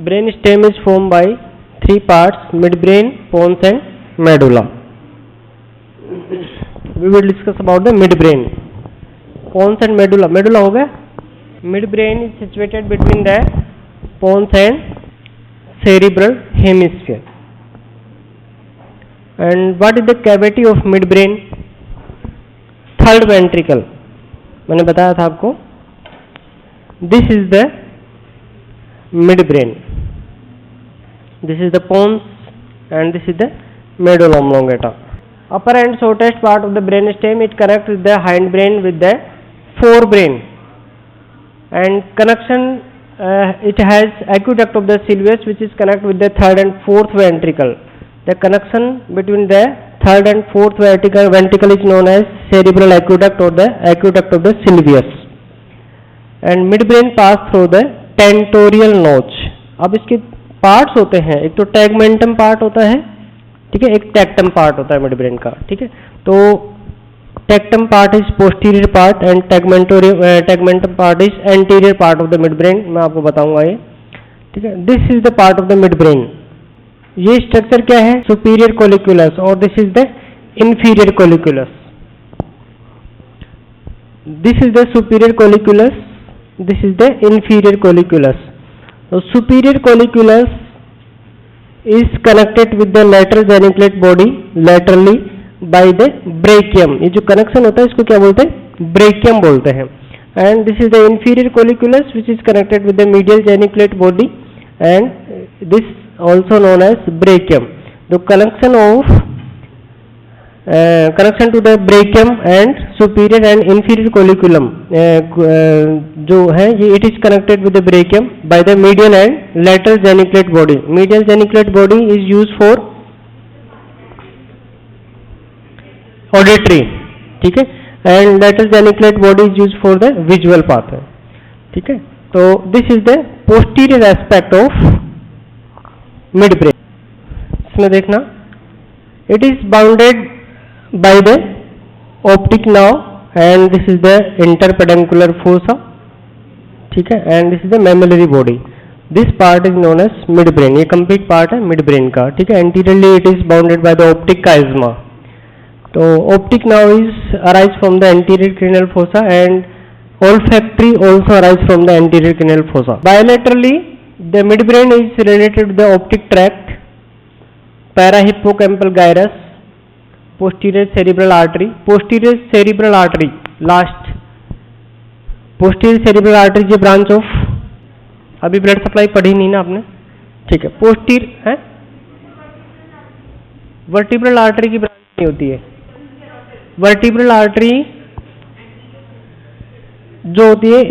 brain stem is formed by three parts: midbrain, pons and medulla. We will discuss about the midbrain. Pons and medulla. Medulla हो गया. Midbrain is situated between the pons and cerebral hemisphere. And what is the cavity of midbrain? Third ventricle. मैंने बताया था आपको. This is the midbrain. This is the pons and this is the medulla oblongata. Upper and shortest part of the brain stem, it connects with the hindbrain with the forebrain, and connection it has aqueduct of the sylvius which is connected with the third and fourth ventricle. The connection between the third and fourth ventricle is known as cerebral aqueduct or the aqueduct of the sylvius. And midbrain pass through the tentorial notch. अब इसके parts होते हैं, एक तो टैगमेंटम part होता है, ठीक है, एक टेक्टम पार्ट होता है मिडब्रेन का, ठीक है. तो tectum part is posterior part and tegmentum part is anterior part of the midbrain. मैं आपको बताऊंगा ये, ठीक है. This is the part of the midbrain. ये स्ट्रक्चर क्या है? सुपीरियर कोलिक्यूलस और this is the inferior colliculus. This is the superior colliculus, this is the inferior colliculus. So superior colliculus is connected with the lateral geniculate body laterally by the brachium. ये जो connection होता है इसको क्या बोलते हैं? Brachium बोलते हैं. And this is the inferior colliculus which is connected with the medial geniculate body and this also known as brachium. The connection to the brachium and superior and inferior colliculum जो है ये it is connected with the brachium by the medial and lateral geniculate body. Medial geniculate body is used for auditory, ठीक है, and lateral geniculate body is used for the visual path, ठीक है. तो this is the posterior aspect of midbrain. इसमें देखना, it is bounded by the optic nerve and this is the interpeduncular fossa, ठीक है, and this is the mammillary body. This part is known as midbrain. ये complete part है midbrain का, ठीक है. Anteriorly it is bounded by the optic chiasma. तो optic nerve is arise from the anterior cranial fossa and olfactory also arise from the anterior cranial fossa. Bilaterally the midbrain is related to the optic tract, parahippocampal gyrus, posterior cerebral artery. Posterior cerebral artery, last posterior cerebral artery is a branch of, अभी blood supply पढ़ी नहीं ना आपने, ठीक है. Posterior है, vertebral artery की branch नहीं होती है. वर्टिब्रल आर्टरी जो होती है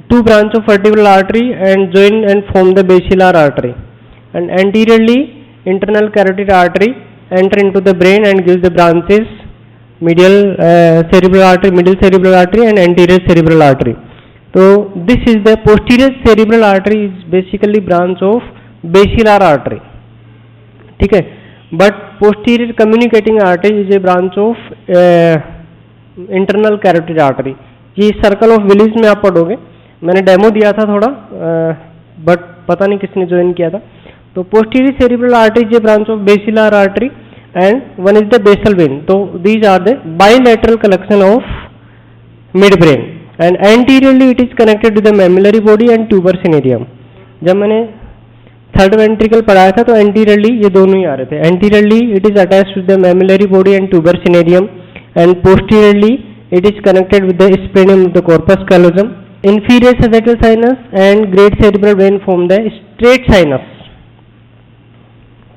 two branch of vertebral artery and join and form the basilar artery, and anteriorly internal carotid artery enter into the brain and gives the branches medial cerebral artery, middle cerebral artery and anterior cerebral artery. So this is the posterior cerebral artery is basically branch of basilar artery, ठीक है. But posterior communicating artery is a branch of internal carotid artery. ये circle of villis में आप पढ़ोगे, मैंने demo दिया था थोड़ा, बट पता नहीं किसने ज्वाइन किया था. तो posterior cerebral artery is a branch of basilar artery and one is the basal vein. So these are the bilateral collection of midbrain and anteriorly it is connected to the mammillary body and tuber cinereum. जब मैंने third ventricle पढ़ाया था तो anteriorly ये दोनों ही आ रहे थे. Anteriorly it is attached to the mammillary body and tuber cinereum and posteriorly it is connected with the splenium of the corpus callosum. Inferior sagittal sinus and great cerebral vein form the straight sinus,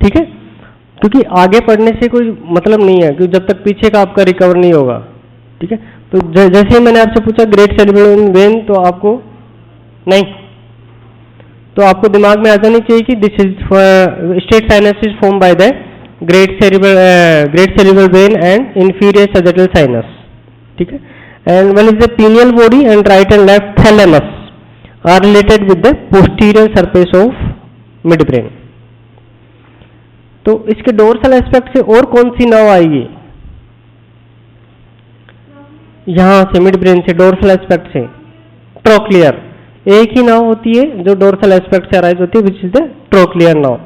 ठीक है. क्योंकि आगे पढ़ने से कोई मतलब नहीं है कि जब तक पीछे का आपका रिकवर नहीं होगा, ठीक है. तो जैसे मैंने आपसे पूछा ग्रेट सेरिब्रल वेन, तो आपको नहीं, तो आपको दिमाग में आ जानी चाहिए कि this is straight sinus is form by the great cerebral vein and inferior sagittal sinus, ठीक है. And one is the pineal body and right and left thalamus are related with the posterior surface of midbrain. तो इसके dorsal aspect से और कौन सी nerve आएगी? यहां से मिड ब्रेन से डोर्सल एस्पेक्ट से ट्रोक्लियर. एक ही नाव होती है जो डोर्सल एस्पेक्ट से अराइज होती है, which is the trochlear nerve,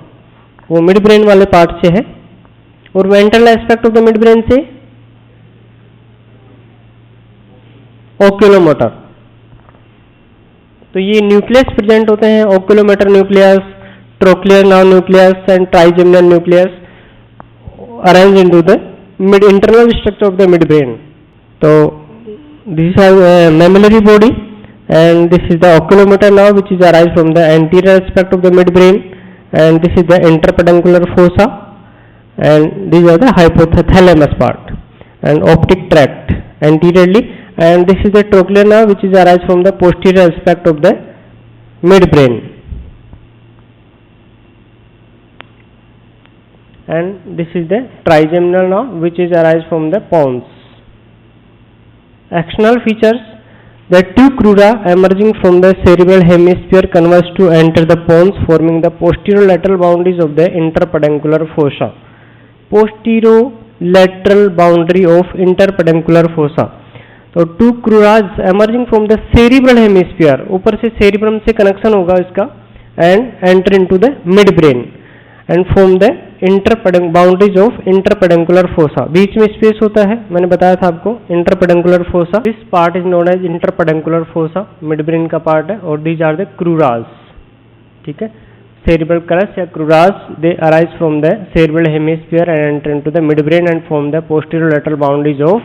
वो मिड ब्रेन वाले पार्ट से है। और ventral aspect of the mid brain से ओक्यूलोमोटर। तो ये न्यूक्लियस प्रेजेंट होते हैं, oculomotor nucleus, trochlear nerve nucleus and trigeminal nucleus arrange into the mid internal structure of the mid brain. तो this is memory body and this is the oculomotor nerve which is arise from the anterior aspect of the midbrain, and this is the interpedunculaar fossa, and these are the hypothalamus part and optic tract anteriorly, and this is the trochlear nerve which is arise from the posterior aspect of the midbrain, and this is the trigeminal nerve which is arise from the pons. Axonal features: the two crura emerging from the cerebral hemisphere converge to enter the pons, forming the posterolateral boundaries of the interpeduncular fossa. Posterolateral boundary of interpeduncular fossa. तो two cruras emerging from the cerebral hemisphere, ऊपर से cerebrum से connection होगा इसका, and enter into the midbrain and form the boundaries of interpeduncular fossa. बीच में space होता है, मैंने बताया था आपको, interpeduncular fossa. This part is known as interpeduncular fossa, midbrain का part है, और these are the cruras. ठीक है, cerebral crus या cruras, they arise from the cerebral hemisphere and enter into the midbrain and form the posterolateral boundaries of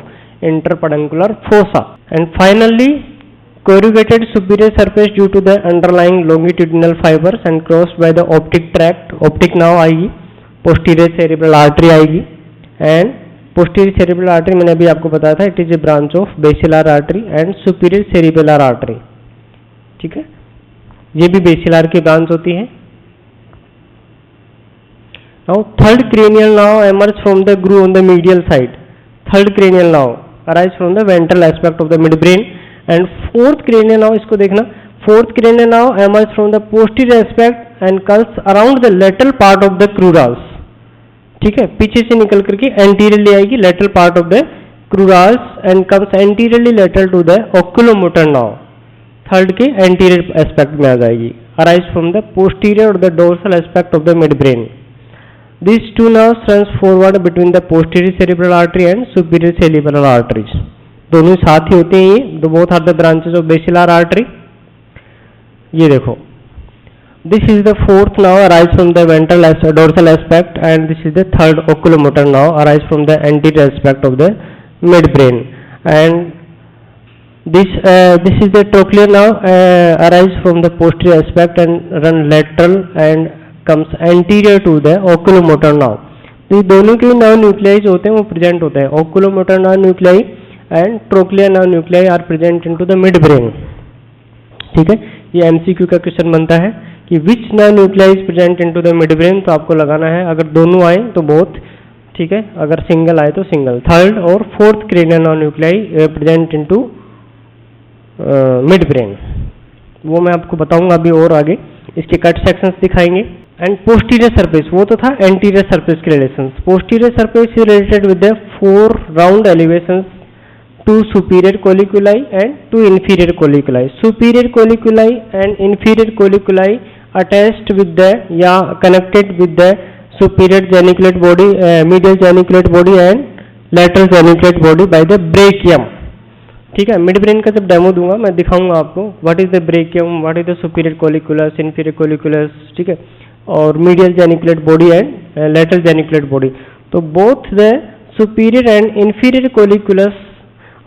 interpeduncular fossa. And finally, corrugated superior surface due to the underlying longitudinal fibers and crossed by the optic tract. Optic nerve आएगी, posterior cerebral artery आएगी, and posterior cerebral artery मैंने अभी आपको बताया था, it is a branch of basilar artery and superior cerebellar artery. ठीक है, ये भी basilar की ब्रांच होती है. Now third cranial nerve emerge from the groove on the medial side. Third cranial nerve arise from the ventral aspect of the midbrain. And fourth cranial nerve, इसको देखना, fourth cranial nerve emerge from the posterior aspect and curls around the lateral part of the cruras. ठीक है, पीछे से निकल करके anteriorly आएगी lateral part of the cruras and comes anteriorly lateral to the oculomotor nerve. Third के anterior aspect में आ जाएगी. Arise from the posterior or the dorsal aspect of the midbrain. These two nerves runs forward between the posterior cerebral artery and superior cerebral arteries. दोनों साथ ही होते हैं ये, तो both are the branches of basilar artery. ये देखो, this is the fourth nerve arise from the ventral dorsal aspect, and this is the third oculomotor nerve arise from the anterior aspect of the mid brain, and this is the trochlear nerve arise from the posterior aspect and run lateral and comes anterior to the oculomotor nerve. तो ये दोनों के now nuclei जो होते हैं वो present होते हैं. Oculomotor now nuclei and trochlear nerve nuclei are present into the midbrain. ठीक है, ये MCQ का क्वेश्चन बनता है कि which nerve nuclei is present into the midbrain. तो आपको लगाना है, अगर दोनों आए तो both, ठीक है, अगर सिंगल आए तो सिंगल. थर्ड और fourth cranial nerve nuclei present into midbrain, वो मैं आपको बताऊंगा अभी और आगे, इसके कट सेक्शंस दिखाएंगे. एंड पोस्टीरियर सरफेस, वो तो था एंटीरियर सरफेस के relation. Posterior surface is related with the 4 round elevations, 2 superior colliculi and 2 inferior colliculi. Superior colliculi and inferior colliculi attached with the या connected with the superior geniculate body, medial geniculate body and lateral geniculate body by the brachium. ठीक है, mid brain का जब demo दूंगा मैं दिखाऊंगा आपको what is the brachium, what is the superior colliculus, inferior colliculus, ठीक है, और medial geniculate body and lateral geniculate body. तो both the superior and inferior colliculus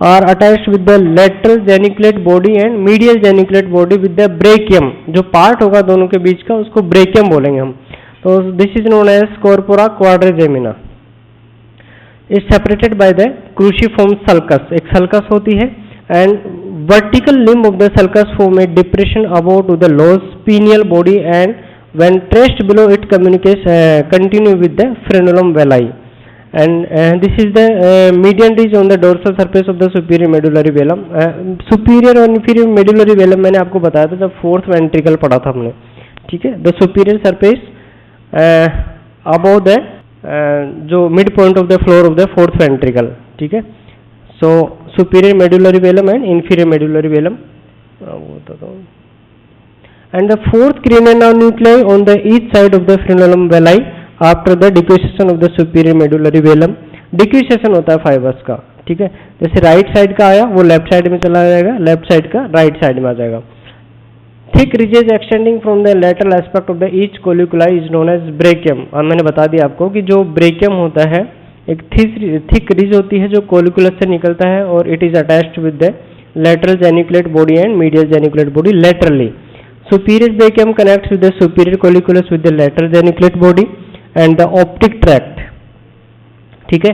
are attached with the lateral geniculate body and medial geniculate body with the brachium. जो part होगा दोनों के बीच का उसको brachium बोलेंगे हम. तो this is known as corpora quadrigemina. Is separated by the cruciform sulcus. एक sulcus होती है and vertical limb of the sulcus form a depression above to the lower pineal body, and when traced below it communicates continue with the frenulum veli. And this is the median ridge on the dorsal surface of the superior medullary velum. Superior और inferior medullary velum मैंने आपको बताया था जब fourth ventricle पढ़ा था हमने. ठीक है, the superior surface above the जो mid point of the floor of the fourth ventricle. ठीक है, so superior medullary velum and inferior medullary velum. वो बताता हूँ, and the fourth cranial nuclei on the each side of the frenulum velli after the decussation of the superior medullary velum. डिक्यूसेशन होता है fibres का, ठीक है। जैसे राइट साइड का आया वो लेफ्ट साइड में चला जाएगा, लेफ्ट साइड का राइट साइड में आ जाएगा। Thick ridges extending from the lateral aspect of the each colliculi is known as brachium. और मैंने बता दिया आपको कि जो ब्रेकियम होता है एक थिक रिज होती है जो कोलिकुलस से निकलता है और it is attached with the lateral geniculate body and medial geniculate body laterally. Superior brachium connects with the superior colliculus with the lateral geniculate body and the optic tract. ठीक है,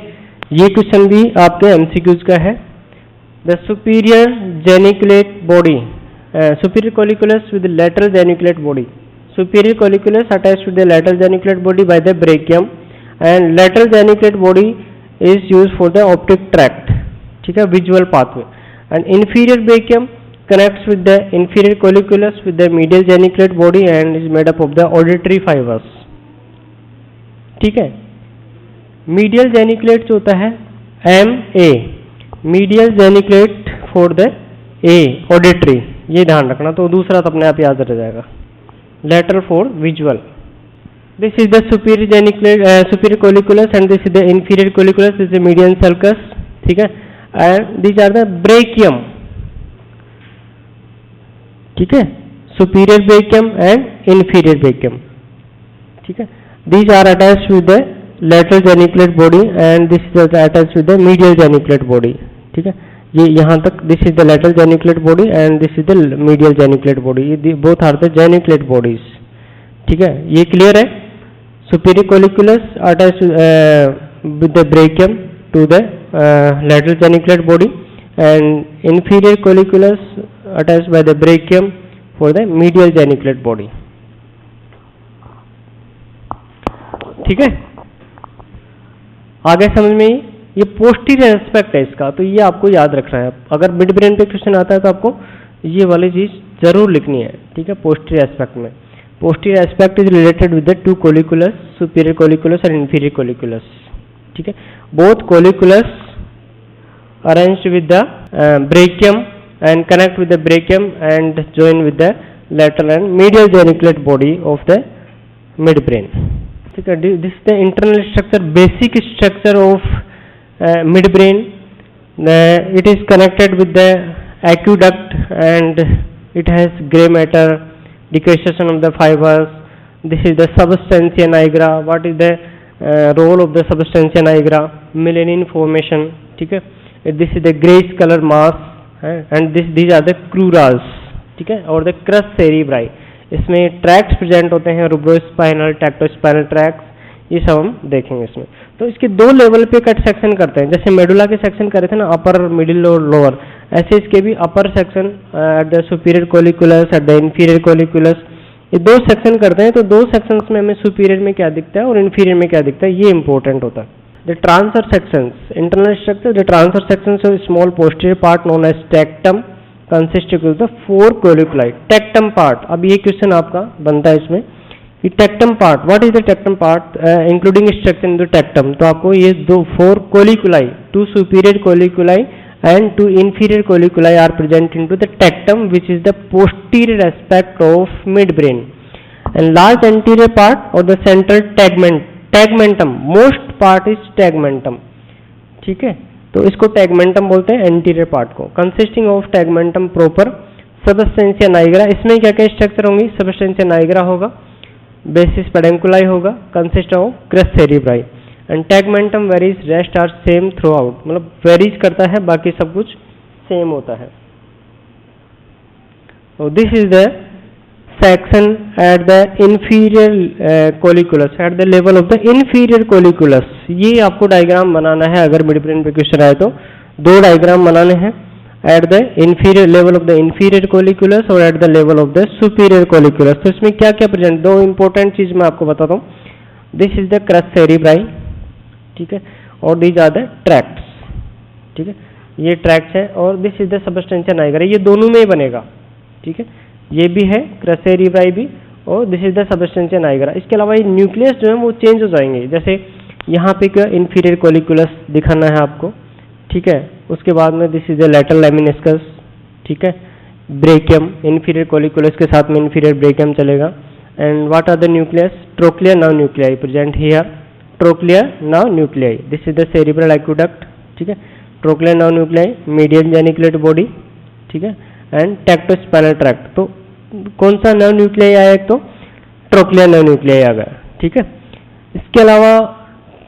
ये क्वेश्चन भी आपके MCQs का है। The superior geniculate body, superior colliculus with the lateral geniculate body. Superior colliculus attached with the lateral geniculate body by the brachium and lateral geniculate body is used for the optic tract. ठीक है, visual pathway. And inferior brachium connects with the inferior colliculus with the medial geniculate body and is made up of the auditory fibers. ठीक है, medial geniculate जो होता है MA, medial geniculate for the A auditory, ये ध्यान रखना, तो दूसरा तो अपने आप याद रह जाएगा। lateral for visual. This is the superior geniculate, superior colliculus and this is the inferior colliculus, this is the median sulcus. ठीक है, and these are the brachium. ठीक है, superior brachium and inferior brachium. ठीक है, these are attached with the lateral geniculate body and this is attached with the medial geniculate body. ठीक है, ये यहाँ तक this is the lateral geniculate body and this is the medial geniculate body. ये both are the geniculate bodies. ठीक है, ये clear है। superior colliculus attached with the brachium to the lateral geniculate body and inferior colliculus attached by the brachium for the medial geniculate body. ठीक है, आगे समझ में ये पोस्टीरियर एस्पेक्ट है इसका, तो ये आपको याद रखना है। अगर मिड ब्रेन पे क्वेश्चन आता है तो आपको ये वाली चीज जरूर लिखनी है। ठीक है, पोस्टीरियर एस्पेक्ट में posterior aspect is related with the two colliculus, superior colliculus और इंफीरियर कोलिकुलस। ठीक है, both colliculus arranged with the brachium and connect with the brachium and join with the lateral and medial geniculate body of the midbrain. ठीक है, this is the internal structure, basic structure of midbrain. It is connected with the aqueduct and it has gray matter, decussation of the fibers. This is the substantia nigra. What is the role of the substantia nigra? Melanin formation. ठीक है, this is the grayish color mass and these are the crurals. ठीक है, और the crus cerebri, इसमें tracks present होते हैं, रूब्रोस्पाइनल, टैक्टोस्पाइनल tracks, ये सब हम देखेंगे इसमें। तो इसके दो लेवल पे कट सेक्शन करते हैं, जैसे मेडुला के सेक्शन करे थे ना, अपर, मिडिल और लोअर, ऐसे इसके भी upper section at the superior colliculus, at the inferior colliculus, ये दो सेक्शन करते हैं। तो दो सेक्शंस में हमें सुपीरियर में क्या दिखता है और इंफीरियर में क्या दिखता है, ये इंपॉर्टेंट होता है। The transverse sections, internal structure, the transverse sections of small posterior part known as tectum consisting of the four colliculi. Tectum part, अब ये क्वेश्चन आपका बनता है इसमें कि tectum part, what is the tectum part, including structure in the tectum, तो आपको ये दो four colliculi, two superior colliculi and two inferior colliculi are present into the tectum, which is the posterior aspect of midbrain, and large anterior part or the central tegmentum, most part is tegmentum। ठीक है, तो इसको tegmentum बोलते हैं anterior part को, consisting of tegmentum proper, substantia nigra, इसमें क्या क्या स्ट्रक्चर होंगी, सबस्टेंशिया नाइग्रा होगा, बेसिस पेडुंकुलाई होगा, consist of crus cerebri and tegmentum varies, rest are same throughout, मतलब वेरीज करता है, बाकी सब कुछ सेम होता है। तो this is the section at the inferior colliculus, at the level of the inferior colliculus। ये आपको डायग्राम बनाना है, अगर मिड ब्रेन पे क्वेश्चन आए तो दो डायग्राम बनाने हैं, at the inferior level of the inferior colliculus और at the level of the superior colliculus। तो इसमें क्या क्या प्रेजेंट, दो इंपॉर्टेंट चीज मैं आपको बताता हूँ। This is the crus cerebri, ठीक है, और दीज आर द ट्रैक्ट्स। ठीक है, ये ट्रैक्ट्स है और this is the substantia nigra, ये दोनों में ही बनेगा। ठीक है, ये भी है क्रस सेरिब्राई भी और this is the substantia nigra. इसके अलावा ये न्यूक्लियस जो है वो चेंज हो जाएंगे, जैसे यहाँ पे क्या इंफीरियर कोलिकुलस दिखाना है आपको। ठीक है, उसके बाद में this is the lateral lemniscus. ठीक है, ब्रेकियम, इन्फीरियर कोलिकुलस के साथ में इन्फीरियर ब्रेकियम चलेगा। And what are the nucleus? Trochlear nerve nuclei present here, trochlear nerve nuclei, this is the cerebral aqueduct, ठीक है। Trochlear nerve nuclei, median geniculate body, ठीक है, एंड टेक्टोस्पाइनल ट्रैक्ट। तो कौन सा नर्व न्यूक्लियाई आया? एक तो ट्रोक्लियर नर्व न्यूक्लियाई आ गया, ठीक है। इसके अलावा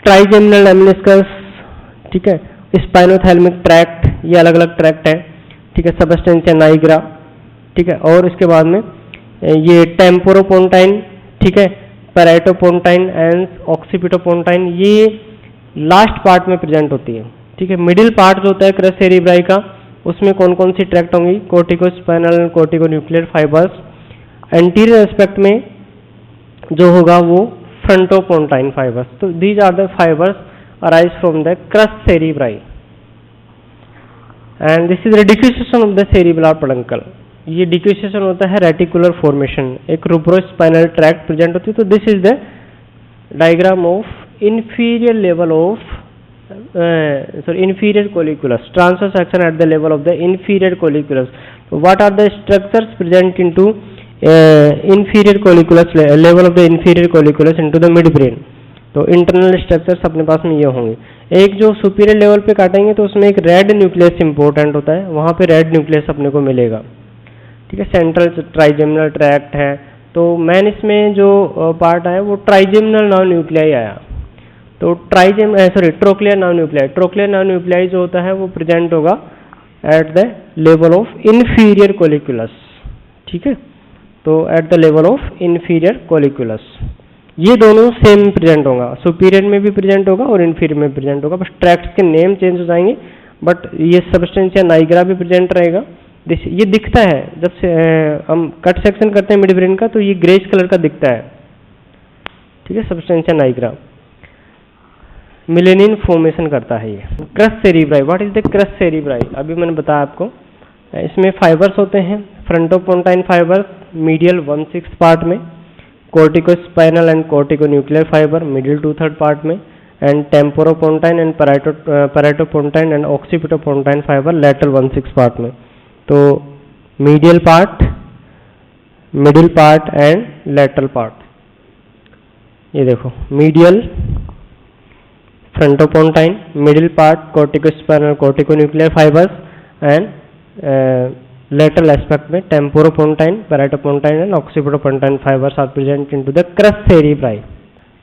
ट्राइजेमिनल लेमिनिस्कस, ठीक है, स्पाइनोथैलेमिक ट्रैक्ट, ये अलग अलग ट्रैक्ट है, ठीक है, सबस्टेंशिया नाइग्रा, ठीक है। और इसके बाद में ये टेम्पोरोपोन्टाइन, ठीक है, पैराइटोपोन्टाइन एंड ऑक्सीपिटोपोन्टाइन, ये लास्ट पार्ट में प्रेजेंट होती है, ठीक है। मिडिल पार्ट जो होता है क्रस सेरिब्राई का, उसमें कौन कौन सी ट्रैक्ट होंगी? Corticospinal and corticonuclear fibres. Anterior aspect में जो होगा वो फ्रंटोपोन्टाइन फाइबर्स। तो these are the fibres arise from the crus cerebri and this is the decussation of the cerebral peduncle. ये डिक्यूसेशन होता है रेटिकुलर फॉर्मेशन, एक रूब्रोस्पाइनल ट्रैक्ट प्रेजेंट होती है। तो this is the diagram of inferior level of inferior colliculus, transverse section at the level of the inferior colliculus. So what are the structures present into inferior colliculus, level of the inferior colliculus into the midbrain? तो internal structures अपने पास में ये होंगे। एक जो superior level पे काटेंगे तो उसमें एक रेड न्यूक्लियस इंपॉर्टेंट होता है, वहाँ पे रेड न्यूक्लियस अपने को मिलेगा, ठीक है। सेंट्रल ट्राइजेमिनल ट्रैक्ट है, तो मैन इसमें जो पार्ट आया वो ट्राइजेमिनल नर्व न्यूक्लियाई आया। तो trochlear nerve nuclei, trochlear nerve nuclei जो होता है वो प्रेजेंट होगा eight the level of inferior colliculus, ठीक है। तो eight the level of inferior colliculus ये दोनों सेम प्रेजेंट होगा, सुपीरियर में भी प्रेजेंट होगा और इंफीरियर में प्रेजेंट होगा, बस ट्रैक्ट्स के नेम चेंज हो जाएंगे, बट ये सबस्टेंशिया नाइग्रा भी प्रेजेंट रहेगा। ये दिखता है जब से हम कट सेक्शन करते हैं मिड ब्रेन का, तो ये ग्रेज कलर का दिखता है, ठीक है, सबस्टेंशिया नाइग्रा। मिलेनिन फॉर्मेशन करता है ये। Crus cerebri, what is the crus cerebri? अभी मैंने बताया आपको, इसमें फाइबर्स होते हैं, फ्रंटोपोन्टाइन फाइबर्स मीडियल 1/6 पार्ट में, corticospinal and corticonuclear fibre middle 2/3 part में, and temporopontine and parietopontine and occipitopontine fibre lateral 1/6 part में। तो medial part, middle part and lateral part. ये देखो, medial frontopontine, middle part corticospinal corticonuclear fibres and lateral aspect में temporopontine, parietopontine and occipitopontine fibres are present into the crus cerebri.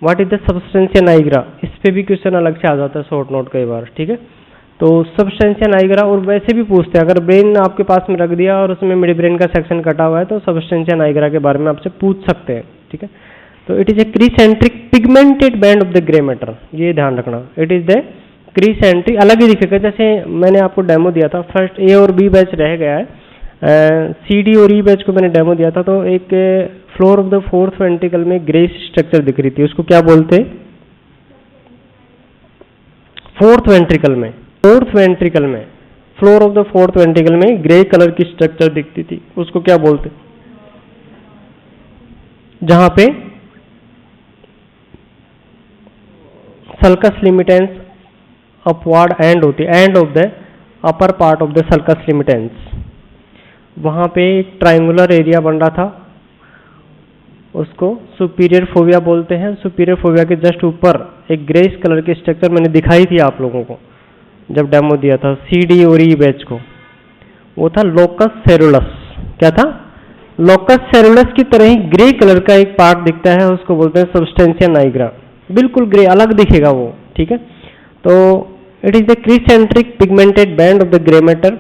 What is the substantia nigra? इस पे भी question अलग से आ जाता है शॉर्ट नोट कई बार, ठीक है। तो सबस्टेंशिया नाइग्रा, और वैसे भी पूछते हैं, अगर ब्रेन आपके पास में रख दिया और उसमें मिड ब्रेन का सेक्शन कटा हुआ है तो सबस्टेंशिया नाइग्रा के बारे में आपसे पूछ सकते हैं, ठीक है। तो it is a crescentic pigmented band of the grey matter, ये ध्यान रखना। इट इज द क्रीसेंट्रिक, अलग ही दिखेगा, जैसे मैंने आपको डेमो दिया था, फर्स्ट ए और बी बैच रह गया है, सी डी और ई बैच को मैंने डेमो दिया था। तो एक floor of the fourth ventricle में ग्रे स्ट्रक्चर दिख रही थी, उसको क्या बोलते हैं? फोर्थ वेंट्रिकल में, फोर्थ वेंट्रिकल में, floor of the fourth ventricle में ग्रे कलर की स्ट्रक्चर दिखती थी, उसको क्या बोलते? जहां पे सल्कस लिमिटेंस अपवार्ड एंड होती है, end of the upper part of the sulcus limitans, वहां पे एक ट्राइंगुलर एरिया बन रहा था, उसको सुपीरियर फोविया बोलते हैं। सुपीरियर फोविया के जस्ट ऊपर एक ग्रेस कलर की स्ट्रक्चर मैंने दिखाई थी आप लोगों को जब डेमो दिया था सी डी और ई बैच को, वो था लोकस सेरुलस। क्या था? लोकस सेरुलस की तरह ही ग्रे कलर का एक पार्ट दिखता है, उसको बोलते हैं सबस्टेंशिया नाइग्रा, बिल्कुल ग्रे, अलग दिखेगा वो, ठीक है। तो it is the crescentic pigmented band of the grey matter,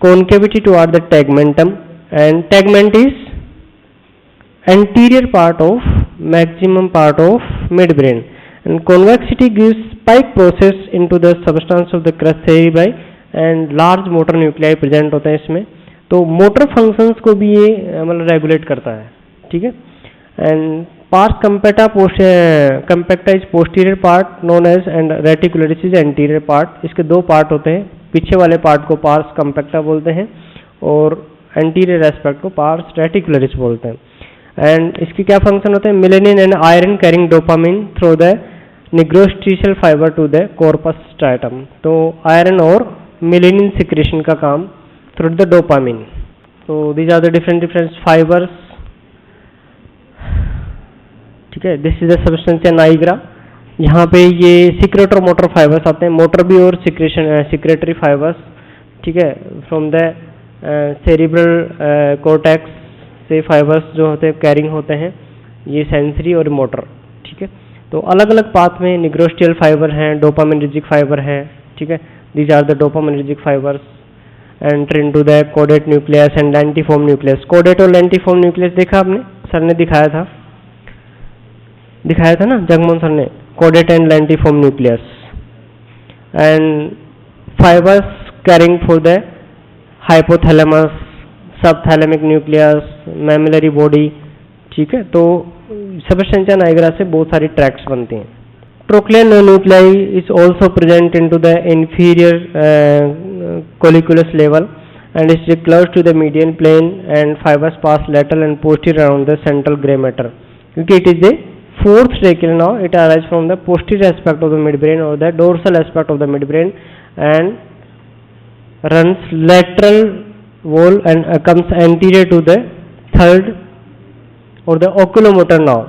concavity toward the tegmentum, and tegment is anterior part of maximum part of midbrain, and convexity gives spike process into the substance of the crus cerebri, and large motor nuclei present होते हैं इसमें। तो motor functions को भी ये मतलब regulate करता है, ठीक है। And pars compacta is posterior part known as, and reticularis is anterior part. इसके दो पार्ट होते हैं, पीछे वाले पार्ट को पार्स कंपैक्टा बोलते हैं और एंटीरियर एस्पेक्ट को पार्स रेटिकुलरिस बोलते हैं। एंड इसकी क्या फंक्शन होते हैं? Melanin and iron carrying dopamine through the nigrostriatal fibre to the corpus striatum. तो आयरन और मेलेनिन सिक्रेशन का काम through the dopamine. So these are the different fibers. ठीक है, this is the substantia nigra. यहाँ पे ये सिक्रेटर मोटर फाइबर्स आते हैं, मोटर भी और सिक्रेटरी फाइबर्स. ठीक है, फ्रॉम द सेरिब्रल कोर्टेक्स से फाइबर्स जो होते हैं कैरिंग होते हैं, ये सेंसरी और मोटर. ठीक है, तो अलग अलग पाथ में निग्रोस्टियल फाइबर हैं, डोपामिनर्जिक फाइबर है. ठीक है, these are the dopaminergic fibres enter into the caudate nucleus and lentiform nucleus. Caudate और लेंटिफॉर्म न्यूक्लियस देखा आपने, सर ने दिखाया था ना जगमोहन सर ने, caudate and lentiform nucleus and fibres carrying for the hypothalamus, subthalamic nucleus, mammillary body. ठीक है, तो सबस्टेंशिया नाइग्रा से बहुत सारी ट्रैक्ट्स बनती हैं. Trochlear nuclei is also present into the inferior colliculus level and is close to the median plane and fibers pass lateral and posterior around the central gray matter. क्योंकि it is the fourth tracheal now, it arises from the posterior aspect of the midbrain or the dorsal aspect of the midbrain and runs lateral wall and comes anterior to the third or the oculomotor now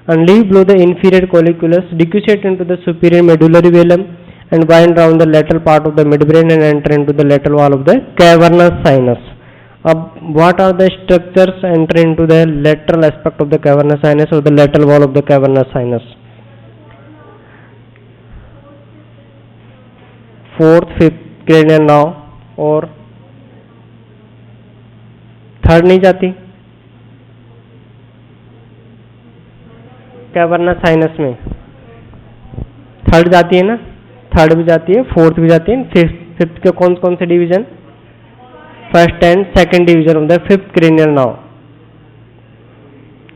and leave below the inferior colliculus, decussate into the superior medullary velum and wind around the lateral part of the midbrain and enter into the lateral wall of the cavernous sinus. अब what are the structures enter into the lateral aspect of the cavernous sinus or the lateral wall of the cavernous sinus? Fourth, fifth cranial now और third नहीं जाती cavernous sinus में, third जाती है ना, third भी जाती है, फोर्थ भी जाती है, फिफ्थ के कौन कौन से division, first and second division of the fifth cranial nerve.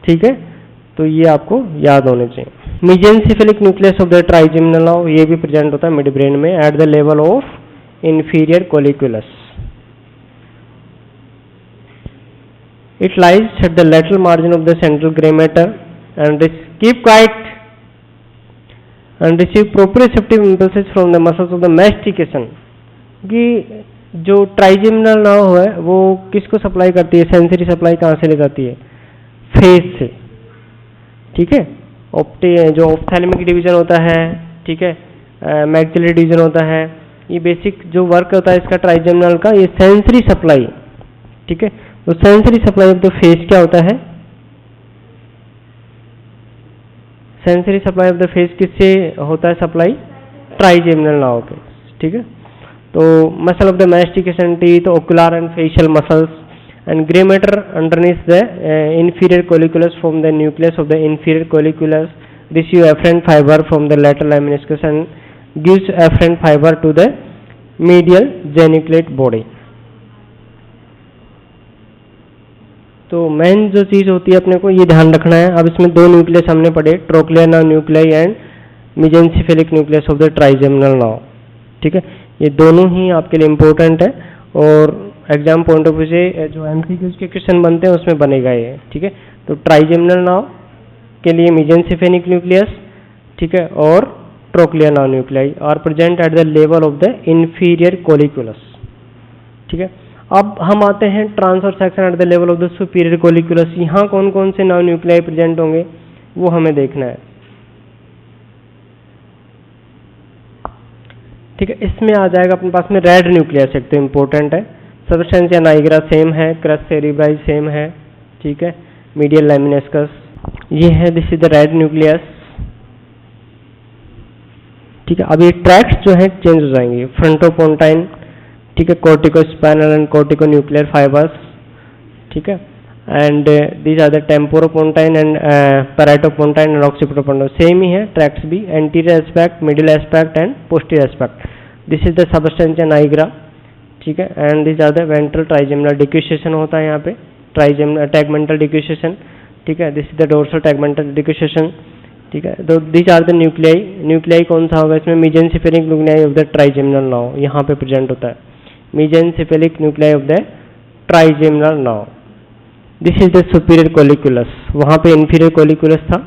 ठीक है, तो ये आपको याद होने चाहिए. Mesencephalic nucleus of the trigeminal nerve, ये भी प्रेजेंट होता है मिड ब्रेन में at the level of inferior colliculus. It lies at the lateral margin of the central grey matter and keep quite and receive proprioceptive impulses from the muscles of the mastication. कि जो trigeminal नाव है वो किसको supply करती है, sensory supply कहाँ से ले जाती है, फेस से. ठीक है, जो ऑप्थैलेमिक डिवीजन होता है, ठीक है, मैक्सिलरी डिवीजन होता है, ये बेसिक जो वर्क होता है इसका ट्राइजेमिनल का, ये सेंसरी सप्लाई. ठीक है, तो sensory supply of the face क्या होता है, sensory supply of the face किससे होता है सप्लाई, ट्राइजेमिनल नाव के. ठीक है, तो muscle of the mastication teeth, ocular and facial muscles and grey matter underneath the inferior colliculus from the nucleus of the inferior colliculus receive afferent fiber from the lateral lemniscus and gives afferent fiber to the medial geniculate body. तो main जो चीज होती है अपने को ये ध्यान रखना है. अब इसमें दो न्यूक्लियस हमने पढ़े, trochlear nerve nuclei and mesencephalic nucleus of the trigeminal nerve. ठीक है, ये दोनों ही आपके लिए इम्पोर्टेंट है और एग्जाम पॉइंट ऑफ व्यू से जो एमसीक्यूज के क्वेश्चन बनते हैं उसमें बनेगा ये. ठीक है, तो ट्राइजेमिनल नाव के लिए मेसेंसिफेलिक न्यूक्लियस, ठीक है, और trochlear nerve nuclei are present at the level of the inferior colliculus. ठीक है, अब हम आते हैं transverse section at the level of the superior colliculus. यहाँ कौन कौन से नाव न्यूक्लियाई प्रेजेंट होंगे वो हमें देखना है. ठीक है, इसमें आ जाएगा अपने पास में रेड न्यूक्लियस, एक तो इम्पोर्टेंट है. सबस्टेंशिया नाइग्रा सेम है, क्रस सेरिब्राई सेम है. ठीक है, मीडियल लेमिनिस्कस ये है, this is the red nucleus. ठीक है, अब ये ट्रैक्ट्स जो है चेंज हो जाएंगे, फ्रंटोपोंटाइन, ठीक है, कोर्टिकोस्पाइनल एंड कोर्टिकोन्यूक्लियर फाइबर्स. ठीक है, and these are the temporopontine and parietopontine and occipitopontine. Same ही है ट्रैक्ट्स भी, anterior aspect, middle aspect and posterior aspect. This is the substantia nigra. ठीक है, and these are the ventral trigeminal decussation होता है यहाँ पे, ट्राइजेमिनल टैगमेंटल डिक्यूसेशन. ठीक है, this is the dorsal tegmental decussation. ठीक है, तो these are the nuclei. Nuclei कौन सा होगा इसमें, mesencephalic nuclei of the trigeminal nerve यहाँ पे प्रेजेंट होता है. Mesencephalic nuclei of the trigeminal nerve. This is the superior colliculus, वहाँ पे इंफीरियर कोलिकुलस था.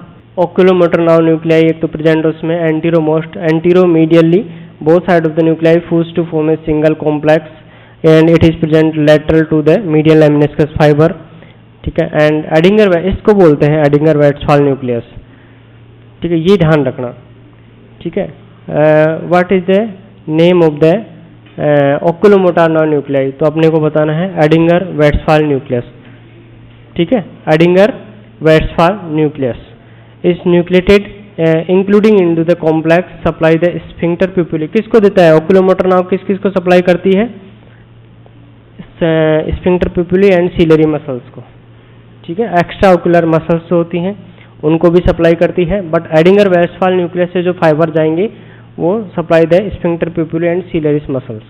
ओक्यूलोमोटर नाव न्यूक्लियाई एक तो प्रेजेंट उसमें anteromedially both side of the nuclei fuse to form a single complex and it is present lateral to the medial lemniscus fibre, ठीक है। And एडिंगर, इसको बोलते हैं एडिंगर वेट्सफॉल न्यूक्लियस, ठीक है, ये ध्यान रखना, ठीक है। What is the name of the oculomotor nerve nuclei, तो अपने को बताना है एडिंगर वेट्सफॉल न्यूक्लियस, ठीक है। Edinger Westphal nucleus is nucleated including into the complex supply the sphincter pupillae, किसको देता है ओकुलोमोटर नर्व, किस किस को सप्लाई करती है, sphincter pupillae and ciliary muscles को, ठीक है। एक्स्ट्रा ओकुलर मसल्स जो होती हैं उनको भी सप्लाई करती है, बट एडिंगर वेट्सफॉल न्यूक्लियस से जो फाइबर जाएंगे वो supply the sphincter pupillae and ciliaris muscles.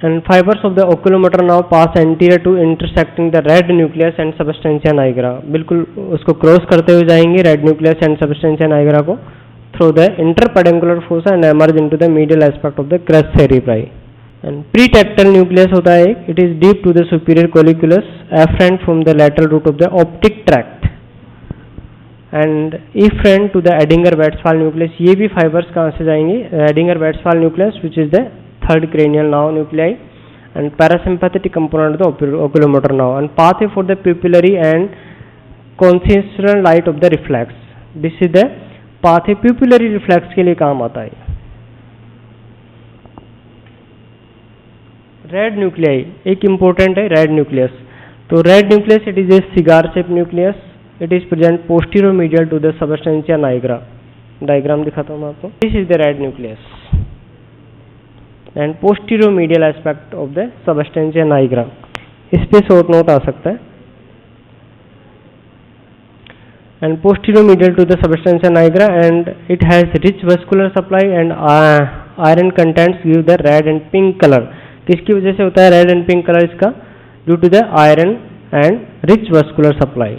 And fibres of the oculomotor nerve pass anterior to intersecting the red nucleus and substantia nigra, बिल्कुल उसको क्रॉस करते हुए जाएंगे red nucleus and substantia nigra को through the interpeduncular fossa and emerge into the medial aspect of the crus cerebri. And pretectal nucleus होता है, it is deep to the superior colliculus afferent from the lateral root of the optic tract and efferent to the Edinger Westphal nucleus. ये भी fibres कहाँ से जाएंगे, Edinger Westphal nucleus which is the third cranial nerve nuclei and parasympathetic component of the oculomotor nerve and pathway for the pupillary and consistent light of the reflex, this is the pathway pupillary reflex के लिए काम आता है। Red nuclei एक important है, red nucleus, तो red nucleus it is a cigar shape nucleus, it is present posterior medial to the substantia nigra, diagram दिखाता हूँ मैं आपको, this is the red nucleus and posterior medial aspect of the substantia nigra, इस पे short note आ सकता है। And posterior medial to the substantia nigra and it has rich vascular supply and iron contents give the red and pink colour, किसकी वजह से होता है रेड एंड पिंक कलर इसका, due to the iron and rich vascular supply.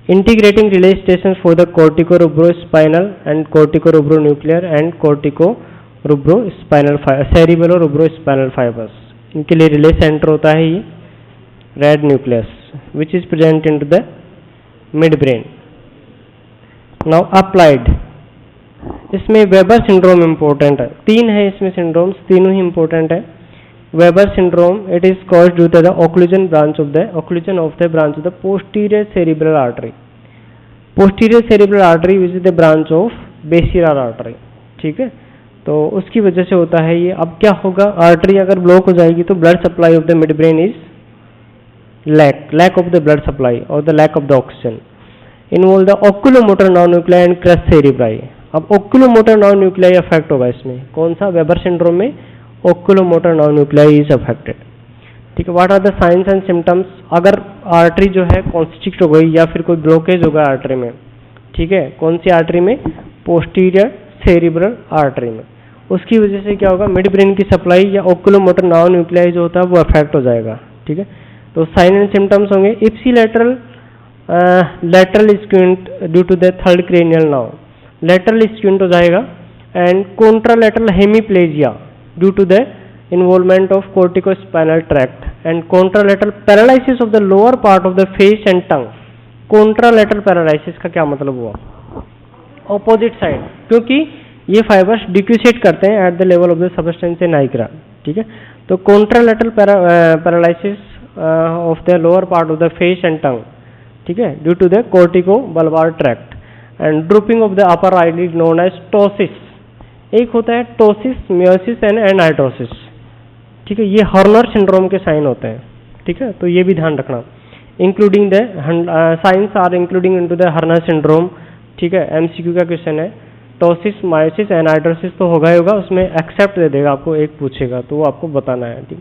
Integrating relay station for the cortico-rubrospinal and cortico-rubronuclear and cortico-rubrospinal cerebello-rubrospinal fibers, इनके लिए relay centre होता है ये red nucleus which is present in to the mid brain. Now applied, इसमें Weber syndrome important है, तीन है इसमें सिंड्रोम्स, तीनों ही इंपॉर्टेंट है। Weber syndrome it is caused due to the occlusion of the branch of the posterior cerebral artery, posterior cerebral artery which is the branch of basilar artery, ठीक है, तो उसकी वजह से होता है ये। अब क्या होगा, आर्टरी अगर ब्लॉक हो जाएगी तो blood supply of the mid brain is lack of the blood supply or the lack of the oxygen, involve the oculomotor nerve nuclei and crest cerebri। अब oculomotor nerve nuclei अफेक्ट होगा इसमें, कौन सा, Weber syndrome में oculomotor nerve nuclei is affected, ठीक है। What are the signs and symptoms, अगर artery जो है कॉन्स्ट्रिक्ट हो गई या फिर कोई ब्लॉकेज होगा आर्टरी में, ठीक है, कौन सी आर्टरी में, पोस्टीरियर सेरिब्रल आर्टरी में, उसकी वजह से क्या होगा, मिड ब्रेन की सप्लाई या ओकुलोमोटर नर्व न्यूक्लियाई जो होता है वो अफेक्ट हो जाएगा, ठीक है। तो साइन एंड सिम्टम्स होंगे ipsilateral lateral squint due to the third cranial nerve, lateral squint हो जाएगा and contralateral hemiplegia due to the involvement of corticospinal tract and contralateral paralysis of the lower part of the face and tongue। contralateral paralysis का क्या मतलब हुआ, opposite side, क्योंकि ये fibres decussate करते हैं at the level of the substantia nigra, ठीक है। तो contralateral paralysis of the lower part of the face and tongue, ठीक है, due to the corticobulbar tract and drooping of the upper eyelid known as ptosis। एक होता है ptosis, meiosis and एनाइटोसिस, ठीक है, ये हॉर्नर सिंड्रोम के साइन होते हैं, ठीक है, तो ये भी ध्यान रखना। Including the signs are including into the Horner syndrome, ठीक है, एमसीक्यू का क्वेश्चन है, टोसिस, मायोसिस, एनाइटोसिस तो होगा ही होगा, उसमें एक्सेप्ट दे देगा आपको, एक पूछेगा तो वो आपको बताना है, ठीक।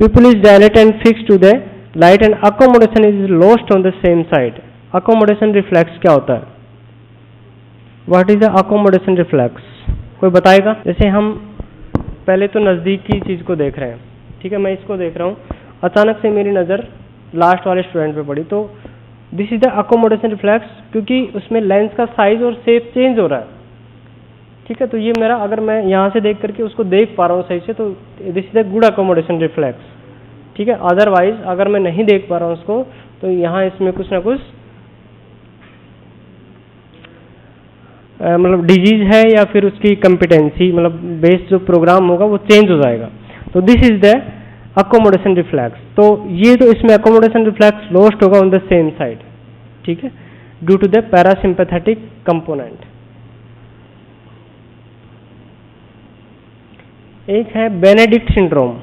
Pupil is dilate and fix to the light and accommodation is lost on the same side. Accommodation reflex क्या होता है, what is the accommodation reflex, कोई बताएगा। जैसे हम पहले तो नज़दीक की चीज़ को देख रहे हैं, ठीक है, मैं इसको देख रहा हूँ, अचानक से मेरी नज़र लास्ट वाले स्टूडेंट पे पड़ी, तो this is the accommodation reflex, क्योंकि उसमें लेंस का साइज और शेप चेंज हो रहा है, ठीक है। तो ये मेरा, अगर मैं यहाँ से देख करके उसको देख पा रहा हूँ सही से, तो this is the good accommodation reflex, ठीक है। अदरवाइज अगर मैं नहीं देख पा रहा हूँ उसको, तो यहाँ इसमें कुछ ना कुछ मतलब डिजीज है या फिर उसकी कंपिटेंसी, मतलब बेस जो प्रोग्राम होगा वो चेंज हो जाएगा। तो this is the accommodation reflex. तो ये तो इसमें अकोमोडेशन रिफ्लेक्स लॉस्ट होगा ऑन द सेम साइड, ठीक है, due to the parasympathetic component. एक है Benedikt syndrome.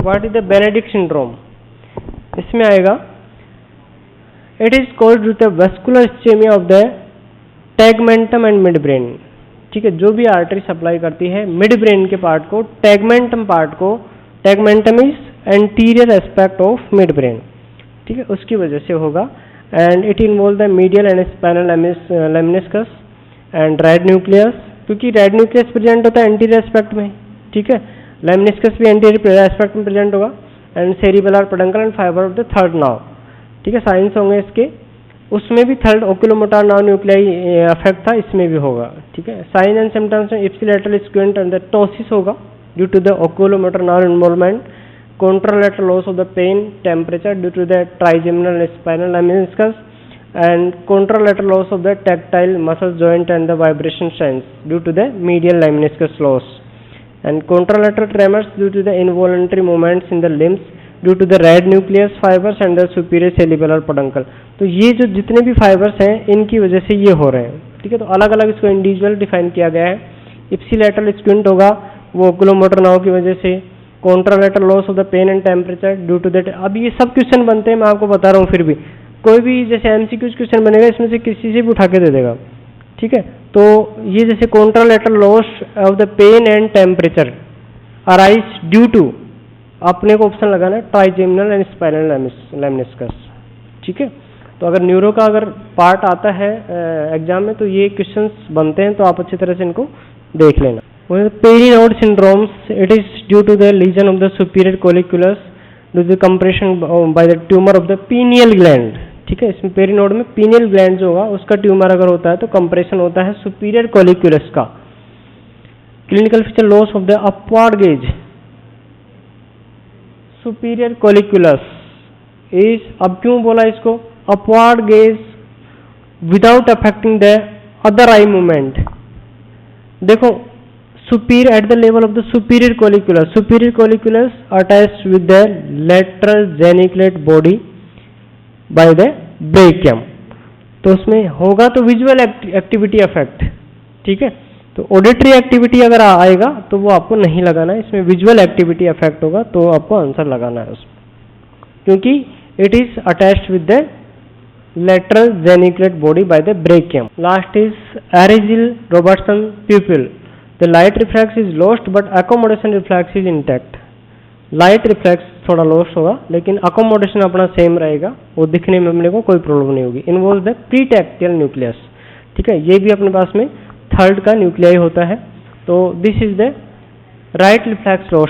What is the Benedikt syndrome? इसमें आएगा it is called due to vascular ischaemia of the tegmentum and midbrain, ठीक है, जो भी आर्टरी सप्लाई करती है मिड ब्रेन के पार्ट को, टैगमेंटम पार्ट को, tegmentum is anterior aspect of midbrain, ठीक है, उसकी वजह से होगा। And it involve the medial and spinal lemniscus and red nucleus, क्योंकि रेड न्यूक्लियस प्रेजेंट होता है एंटीरियर एस्पेक्ट में, ठीक है, लेमिनिस्कस भी एंटीरियर एस्पेक्ट में प्रेजेंट होगा, and cerebellar peduncle and fibre of the third nerve, ठीक है, साइंस होंगे इसके। उसमें भी third oculomotor nerve nuclei affect था, इसमें भी होगा, ठीक है। साइन एंड सिम्टम्स में ipsilateral squint and the ptosis होगा due to the oculomotor nerve involvement, contralateral loss of the pain temperature due to the trigeminal and spinal lemniscus, and contralateral loss of the tactile muscle joint and the vibration sense due to the medial lemniscus loss, and contralateral tremors due to the involuntary movements in the limbs due to the red nucleus fibers and the superior cerebellar peduncle। तो ये जो जितने भी fibres हैं इनकी वजह से ये हो रहे हैं, ठीक है। तो अलग अलग इसको इंडिविजुअल डिफाइन किया गया है। इप्सिलेटरल स्क्विंट होगा वो ओक्यूलोमोटर नाव की वजह से, contralateral loss of the pain and temperature due to that. अब ये सब क्वेश्चन बनते हैं, मैं आपको बता रहा हूँ, फिर भी कोई भी जैसे एमसीक्यू क्वेश्चन बनेगा इसमें से किसी से भी उठा के दे देगा, ठीक है। तो ये जैसे contralateral loss of the pain and temperature arise due to, अपने को ऑप्शन लगाना है ट्राइजेमिनल एंड स्पाइनल लेमिनिस्कस, ठीक है। तो अगर न्यूरो का अगर पार्ट आता है एग्जाम में तो ये क्वेश्चंस बनते हैं, तो आप अच्छी तरह से इनको देख लेना। Parinaud syndromes, it is due to the lesion of the superior colliculus due to the compression by the tumour of the pineal gland, ठीक है। इसमें पेरिनोड में पीनियल ग्लैंड जो होगा उसका ट्यूमर अगर होता है तो कंप्रेशन होता है सुपीरियर कोलिकुलस का। Clinical feature loss of the upward gauge superior colliculus is, अब क्यों बोला इसको upward gauge without affecting the other eye movement. देखो superior at the level of the superior colliculus attached with the lateral geniculate body by the brachium, तो उसमें होगा तो visual activity affect, ठीक है। तो ऑडिटरी एक्टिविटी अगर आएगा तो वो आपको नहीं लगाना है, इसमें विजुअल एक्टिविटी अफेक्ट होगा तो आपको आंसर लगाना है उसमें, क्योंकि it is attached with the lateral geniculate body by the brachium। Last is Argyll Robertson pupil, the light reflex is lost but accommodation reflex is intact। Light reflex थोड़ा loss होगा लेकिन अकोमोडेशन अपना same रहेगा, वो दिखने में अपने को कोई प्रॉब्लम नहीं होगी। इन्वॉल्व द प्रीटैक्टियल न्यूक्लियस, ठीक है, ये भी अपने पास में थर्ड का न्यूक्लियाई होता है। तो this is the right reflex lost.